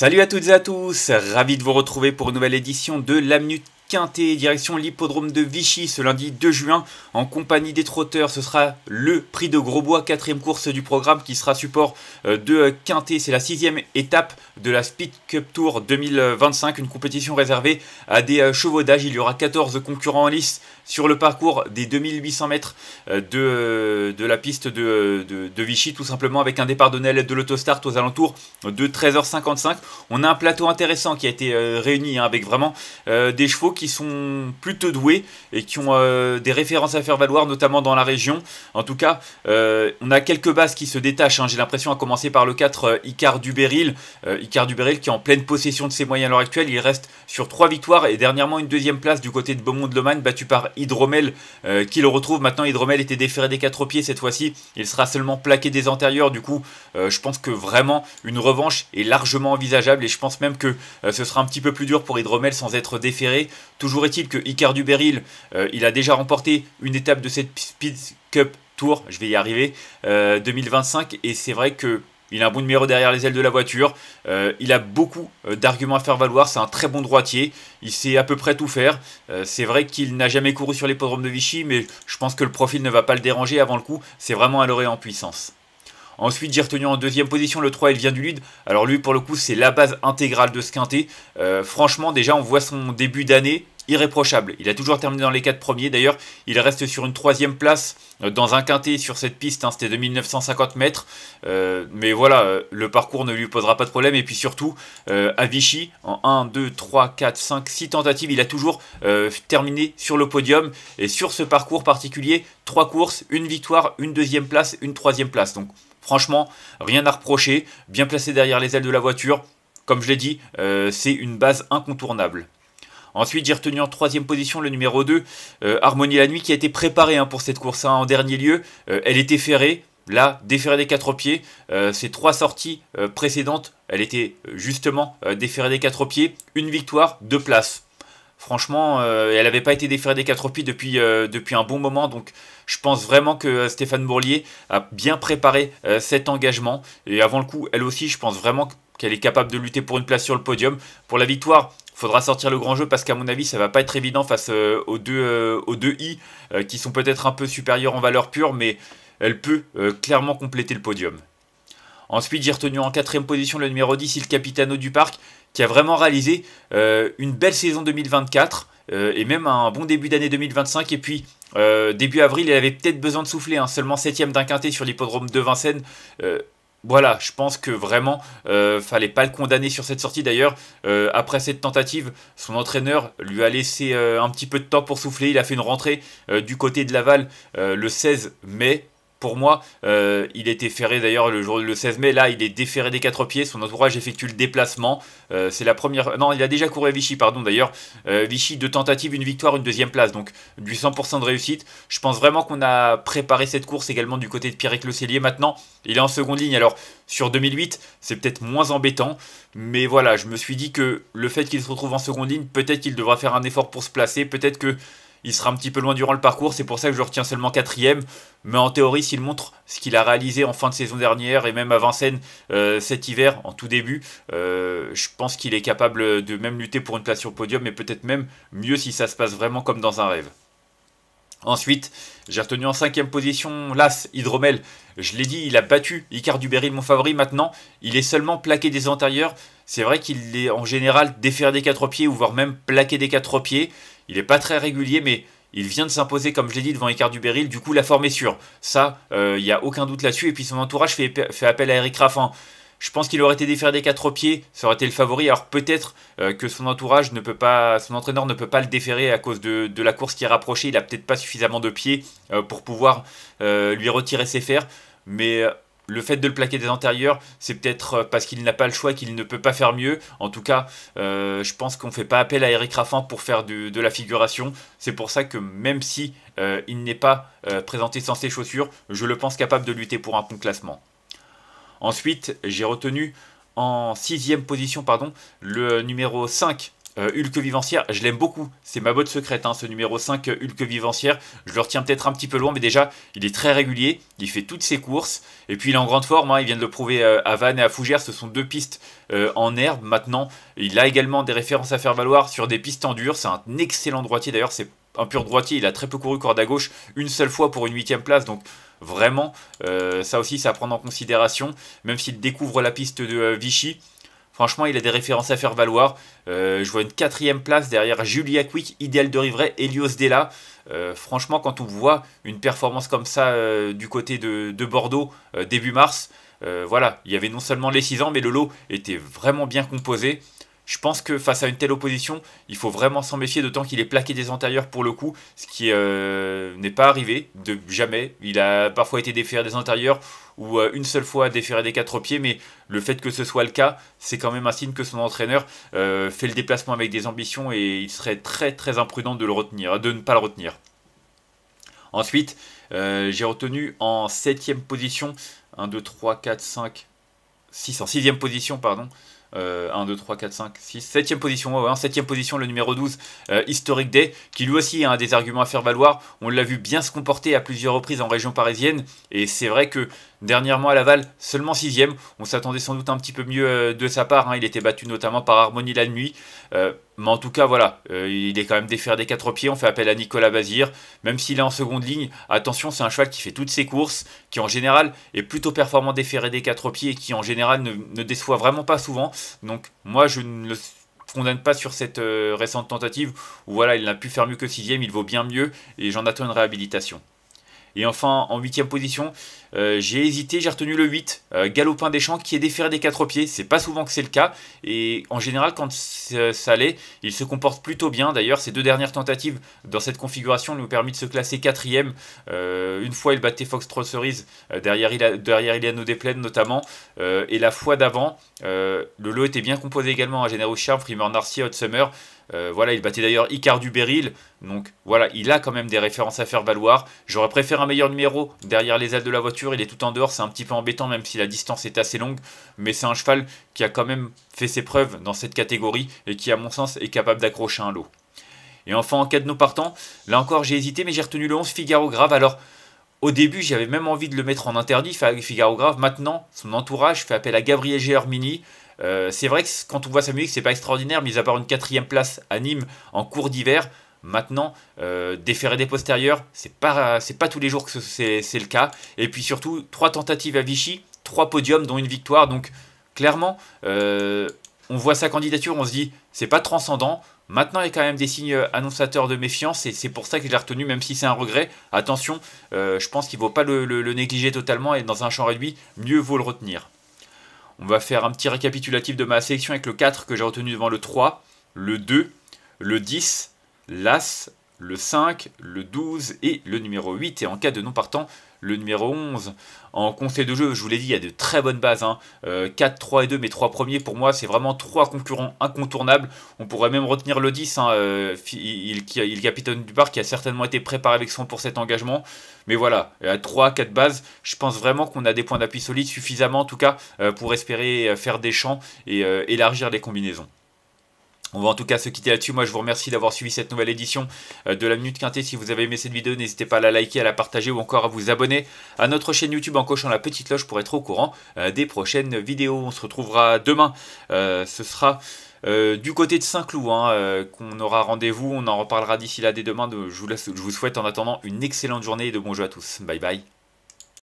Salut à toutes et à tous, ravi de vous retrouver pour une nouvelle édition de la Minute Quintet, direction l'hippodrome de Vichy ce lundi 2 juin en compagnie des trotteurs. Ce sera le prix de Grosbois, quatrième course du programme qui sera support de Quintet. C'est la sixième étape de la Speed Cup Tour 2025, une compétition réservée à des chevaux d'âge. Il y aura 14 concurrents en lice sur le parcours des 2800 mètres de la piste de Vichy, tout simplement avec un départ donné à l'aide de l'autostart aux alentours de 13h55. On a un plateau intéressant qui a été réuni avec vraiment des chevaux qui sont plutôt doués et qui ont des références à faire valoir, notamment dans la région. En tout cas, on a quelques bases qui se détachent, j'ai l'impression, à commencer par le 4 Icar du Béryl. Icar du Béryl qui est en pleine possession de ses moyens à l'heure actuelle. Il reste sur 3 victoires et dernièrement une deuxième place du côté de Beaumont-de-Lomagne, battu par Hydromel qui le retrouve. Maintenant, Hydromel était déféré des 4 pieds cette fois-ci. Il sera seulement plaqué des antérieurs. Du coup, je pense que vraiment une revanche est largement envisageable et je pense même que ce sera un petit peu plus dur pour Hydromel sans être déféré. Toujours est-il que Icar du Béryl, il a déjà remporté une étape de cette Speed Cup Tour, je vais y arriver, 2025, et c'est vrai que il a un bon numéro derrière les ailes de la voiture, il a beaucoup d'arguments à faire valoir, c'est un très bon droitier, il sait à peu près tout faire, c'est vrai qu'il n'a jamais couru sur l'hippodrome de Vichy, mais je pense que le profil ne va pas le déranger avant le coup, c'est vraiment un lauréat en puissance. Ensuite, j'ai retenu en deuxième position le 3, il vient du lead. Alors lui, pour le coup, c'est la base intégrale de ce quintet. Franchement, déjà, on voit son début d'année irréprochable. Il a toujours terminé dans les 4 premiers. D'ailleurs, il reste sur une 3e place dans un quintet sur cette piste. C'était 2950 mètres. Mais voilà, le parcours ne lui posera pas de problème. Et puis surtout, à Vichy, en 1, 2, 3, 4, 5, 6 tentatives, il a toujours terminé sur le podium. Et sur ce parcours particulier, 3 courses, une victoire, une 2e place, une 3e place. Donc franchement, rien à reprocher. Bien placé derrière les ailes de la voiture. Comme je l'ai dit, c'est une base incontournable. Ensuite, j'ai retenu en 3e position le numéro 2, Harmonie la Nuit, qui a été préparée pour cette course en dernier lieu. Elle était ferrée, là, déférée des 4 pieds. Ces 3 sorties précédentes, elle était justement déférée des 4 pieds. Une victoire, 2 places. Franchement, elle n'avait pas été déférée des 4 pieds depuis un bon moment. Donc, je pense vraiment que Stéphane Bourlier a bien préparé cet engagement. Et avant le coup, elle aussi, je pense vraiment qu'elle est capable de lutter pour une place sur le podium. Pour la victoire, il faudra sortir le grand jeu parce qu'à mon avis, ça va pas être évident face aux deux I qui sont peut-être un peu supérieurs en valeur pure, mais elle peut clairement compléter le podium. Ensuite, j'ai retenu en 4e position le numéro 10, Il Capitano du Parc, qui a vraiment réalisé une belle saison 2024 et même un bon début d'année 2025. Et puis, début avril, il avait peut-être besoin de souffler, seulement 7e d'un quintet sur l'hippodrome de Vincennes. Voilà, je pense que vraiment, fallait pas le condamner sur cette sortie. D'ailleurs, après cette tentative, son entraîneur lui a laissé un petit peu de temps pour souffler. Il a fait une rentrée du côté de Laval le 16 mai. Pour moi, il était ferré d'ailleurs le 16 mai. Là, il est déféré des 4 pieds. Son entourage effectue le déplacement. C'est la première. Non, il a déjà couru à Vichy, pardon. D'ailleurs, Vichy, 2 tentatives, une victoire, une 2e place. Donc, du 100% de réussite. Je pense vraiment qu'on a préparé cette course également du côté de Pierrick Le Cellier. Maintenant, il est en seconde ligne. Alors, sur 2008, c'est peut-être moins embêtant. Mais voilà, je me suis dit que le fait qu'il se retrouve en seconde ligne, peut-être qu'il devra faire un effort pour se placer. Peut-être que il sera un petit peu loin durant le parcours, c'est pour ça que je retiens seulement 4e. Mais en théorie, s'il montre ce qu'il a réalisé en fin de saison dernière et même à Vincennes cet hiver, en tout début, je pense qu'il est capable de même lutter pour une place sur le podium, mais peut-être même mieux si ça se passe vraiment comme dans un rêve. Ensuite, j'ai retenu en 5e position l'As, Hydromel. Je l'ai dit, il a battu Icar du Béryl, mon favori. Maintenant, il est seulement plaqué des antérieurs. C'est vrai qu'il est en général déféré des 4 pieds ou voire même plaqué des 4 pieds. Il n'est pas très régulier, mais il vient de s'imposer, comme je l'ai dit, devant Icar du Béryl. Du coup, la forme est sûre. Ça, il n'y a aucun doute là-dessus. Et puis son entourage fait appel à Eric Raffin. Je pense qu'il aurait été déféré des 4 pieds, ça aurait été le favori. Alors peut-être que son entourage ne peut pas, son entraîneur ne peut pas le déférer à cause de la course qui est rapprochée. Il n'a peut-être pas suffisamment de pieds pour pouvoir lui retirer ses fers. Mais le fait de le plaquer des antérieurs, c'est peut-être parce qu'il n'a pas le choix, qu'il ne peut pas faire mieux. En tout cas, je pense qu'on ne fait pas appel à Eric Raffin pour faire de la figuration. C'est pour ça que même si il n'est pas présenté sans ses chaussures, je le pense capable de lutter pour un bon classement. Ensuite, j'ai retenu en 6e position le numéro 5, Hulk Vivancière, je l'aime beaucoup, c'est ma botte secrète, hein, ce numéro 5 Hulk Vivancière, je le retiens peut-être un petit peu loin, mais déjà il est très régulier, il fait toutes ses courses, et puis il est en grande forme, hein, il vient de le prouver à Vannes et à Fougères, ce sont deux pistes en herbe maintenant, il a également des références à faire valoir sur des pistes en dur, c'est un excellent droitier, d'ailleurs c'est un pur droitier, il a très peu couru corde à gauche, une seule fois pour une 8ème place, donc vraiment, ça aussi c'est à prendre en considération, même s'il découvre la piste de Vichy. Franchement, il a des références à faire valoir. Je vois une 4ème place derrière Julia Quick, Idéal de Rivray, Helios Della. Franchement, quand on voit une performance comme ça du côté de Bordeaux début mars, voilà, il y avait non seulement les 6 ans, mais le lot était vraiment bien composé. Je pense que face à une telle opposition, il faut vraiment s'en méfier, d'autant qu'il est plaqué des antérieurs pour le coup, ce qui n'est pas arrivé, de jamais. Il a parfois été déféré des antérieurs, ou une seule fois déféré des 4 pieds, mais le fait que ce soit le cas, c'est quand même un signe que son entraîneur fait le déplacement avec des ambitions, et il serait très très imprudent de le retenir, de ne pas le retenir. Ensuite, j'ai retenu en 7ème position, 1, 2, 3, 4, 5, 6, en 6ème position, pardon, 1, 2, 3, 4, 5, 6, 7ème position, ouais, en 7ème position, le numéro 12, Historic Day, qui lui aussi a des arguments à faire valoir. On l'a vu bien se comporter à plusieurs reprises en région parisienne, et c'est vrai que dernièrement à Laval, seulement 6ème, on s'attendait sans doute un petit peu mieux de sa part, hein. Il était battu notamment par Harmonie la nuit, mais en tout cas voilà, il est quand même déféré des 4 pieds, on fait appel à Nicolas Bazir, même s'il est en seconde ligne, attention, c'est un cheval qui fait toutes ses courses, qui en général est plutôt performant déféré des 4 pieds, et qui en général ne déçoit vraiment pas souvent, donc moi je ne le condamne pas sur cette récente tentative, où voilà, il n'a pu faire mieux que 6ème, il vaut bien mieux, et j'en attends une réhabilitation. Et enfin, en 8ème position, j'ai hésité, j'ai retenu le 8, Galopin des Champs, qui est déféré des 4 pieds. C'est pas souvent que c'est le cas. Et en général, quand ça l'est, il se comporte plutôt bien. D'ailleurs, ses deux dernières tentatives dans cette configuration lui ont permis de se classer 4ème. Une fois, il battait Foxtrot Cerise derrière Iliano Desplaines notamment. Et la fois d'avant, le lot était bien composé également à Generous Charm, Primeur Narcy, Hot Summer. Voilà, il battait d'ailleurs Icar du Beryl, donc voilà, il a quand même des références à faire valoir. J'aurais préféré un meilleur numéro derrière les ailes de la voiture, il est tout en dehors, c'est un petit peu embêtant même si la distance est assez longue, mais c'est un cheval qui a quand même fait ses preuves dans cette catégorie et qui à mon sens est capable d'accrocher un lot. Et enfin en cas de nos partants, là encore j'ai hésité mais j'ai retenu le 11 Figaro Grave. Alors au début j'avais même envie de le mettre en interdit, Figaro Grave, maintenant son entourage fait appel à Gabriel Germini. C'est vrai que quand on voit sa musique, c'est pas extraordinaire, mis à part une 4ème place à Nîmes en cours d'hiver. Maintenant, déférer des postérieurs, c'est pas tous les jours que c'est le cas. Et puis surtout, 3 tentatives à Vichy, 3 podiums, dont une victoire. Donc clairement, on voit sa candidature, on se dit, c'est pas transcendant. Maintenant, il y a quand même des signes annonçateurs de méfiance, et c'est pour ça que je l'ai retenu, même si c'est un regret. Attention, je pense qu'il ne faut pas le négliger totalement, et dans un champ réduit, mieux vaut le retenir. On va faire un petit récapitulatif de ma sélection avec le 4 que j'ai retenu devant le 3, le 2, le 10, l'As, le 5, le 12 et le numéro 8. Et en cas de non partant, le numéro 11. En conseil de jeu, je vous l'ai dit, il y a de très bonnes bases. 4, 3 et 2, mes 3 premiers, pour moi, c'est vraiment 3 concurrents incontournables. On pourrait même retenir le 10, il capitaine du parc, qui a certainement été préparé avec soin pour cet engagement. Mais voilà, à 3, 4 bases, je pense vraiment qu'on a des points d'appui solides, suffisamment en tout cas, pour espérer faire des champs et élargir les combinaisons. On va en tout cas se quitter là-dessus. Moi je vous remercie d'avoir suivi cette nouvelle édition de la Minute Quintée. Si vous avez aimé cette vidéo, n'hésitez pas à la liker, à la partager ou encore à vous abonner à notre chaîne YouTube en cochant la petite cloche pour être au courant des prochaines vidéos. On se retrouvera demain. Ce sera du côté de Saint-Cloud qu'on aura rendez-vous. On en reparlera d'ici là dès demain. Je vous souhaite en attendant une excellente journée et de bons jeux à tous. Bye bye.